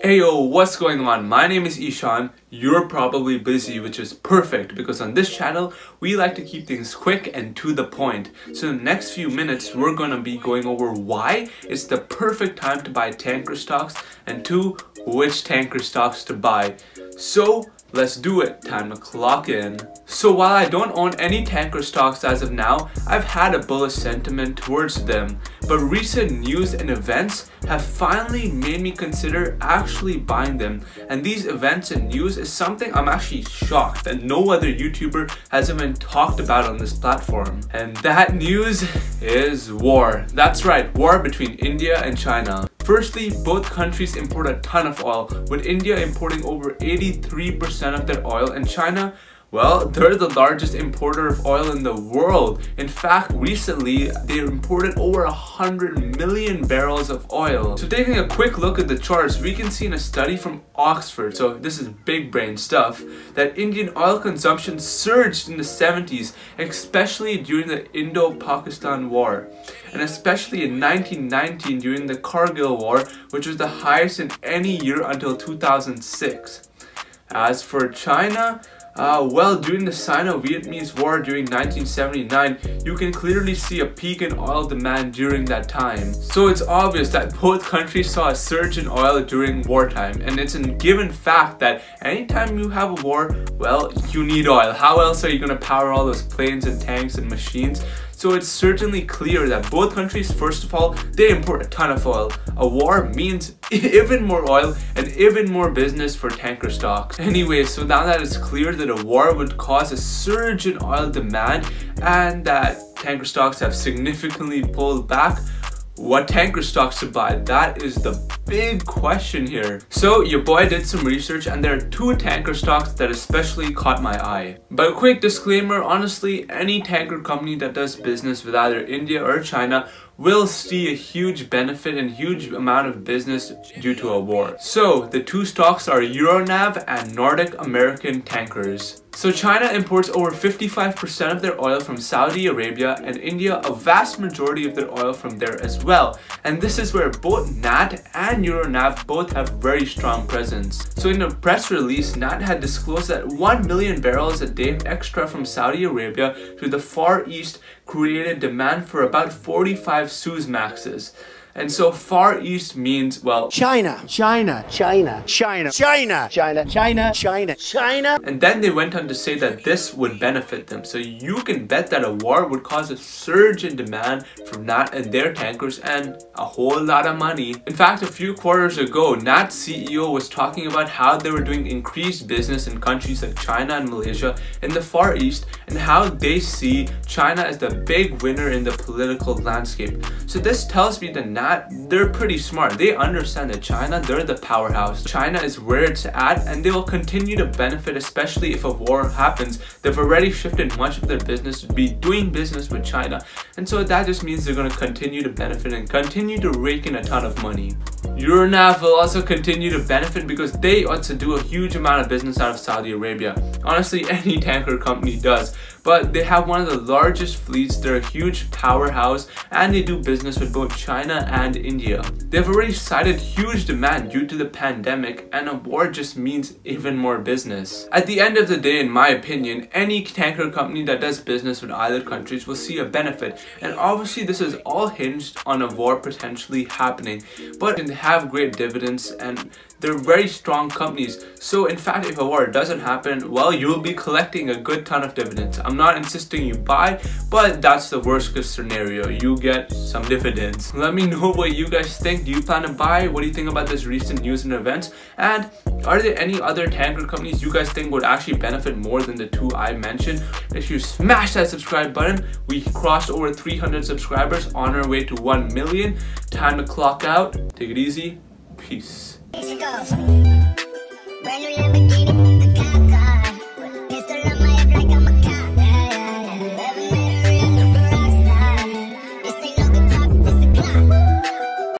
Heyo, what's going on? My name is Ishan. You're probably busy, which is perfect because on this channel, we like to keep things quick and to the point. So in the next few minutes, we're going to be going over why it's the perfect time to buy tanker stocks and which tanker stocks to buy. So let's do it. Time to clock in. So while I don't own any tanker stocks as of now, I've had a bullish sentiment towards them. But recent news and events have finally made me consider actually buying them. And these events and news is something I'm actually shocked that no other YouTuber has even talked about on this platform. And that news is war. That's right, war between India and China. Firstly, both countries import a ton of oil, with India importing over 83% of their oil and China, well, they're the largest importer of oil in the world. In fact, recently, they imported over 100 million barrels of oil. So taking a quick look at the charts, we can see in a study from Oxford, so this is big brain stuff, that Indian oil consumption surged in the 70s, especially during the Indo-Pakistan War. And especially in 1919 during the Kargil War, which was the highest in any year until 2006. As for China, well, during the Sino-Vietnamese War during 1979, you can clearly see a peak in oil demand during that time. So it's obvious that both countries saw a surge in oil during wartime, and it's a given fact that anytime you have a war, well, you need oil. How else are you going to power all those planes and tanks and machines? So it's certainly clear that both countries, first of all, they import a ton of oil. A war means even more oil and even more business for tanker stocks. Anyway, so now that it's clear that a war would cause a surge in oil demand and that tanker stocks have significantly pulled back, what tanker stocks to buy? That is the big question here. So your boy did some research and there are two tanker stocks that especially caught my eye. But a quick disclaimer, honestly, any tanker company that does business with either India or China will see a huge benefit and huge amount of business due to a war. So the two stocks are Euronav and Nordic American Tankers. So China imports over 55% of their oil from Saudi Arabia, and India a vast majority of their oil from there as well. And this is where both NAT and Euronav both have very strong presence. So in a press release, NAT had disclosed that 1 million barrels a day extra from Saudi Arabia to the Far East created demand for about 45 Suezmaxes. And so Far East means, well, China. And then they went on to say that this would benefit them. So you can bet that a war would cause a surge in demand from NAT and their tankers and a whole lot of money. In fact, a few quarters ago, NAT's CEO was talking about how they were doing increased business in countries like China and Malaysia in the Far East and how they see China as the big winner in the political landscape. So this tells me that NAT, they're pretty smart. They understand that China, they're the powerhouse. China is where it's at and they will continue to benefit, especially if a war happens. They've already shifted much of their business to be doing business with China. And so that just means they're going to continue to benefit and continue to rake in a ton of money. Euronav will also continue to benefit because they also do a huge amount of business out of Saudi Arabia. Honestly, any tanker company does. But they have one of the largest fleets, they're a huge powerhouse, and they do business with both China and India. They've already cited huge demand due to the pandemic, and a war just means even more business. At the end of the day, in my opinion, any tanker company that does business with either countries will see a benefit, and obviously this is all hinged on a war potentially happening, but they have great dividends and they're very strong companies. So in fact, if a war doesn't happen, well, you'll be collecting a good ton of dividends. I'm not insisting you buy, but that's the worst case scenario. You get some dividends. Let me know what you guys think. Do you plan to buy? What do you think about this recent news and events? And are there any other tanker companies you guys think would actually benefit more than the two I mentioned? If you smash that subscribe button, we crossed over 300 subscribers on our way to 1 million. Time to clock out. Take it easy. Peace. Let's go.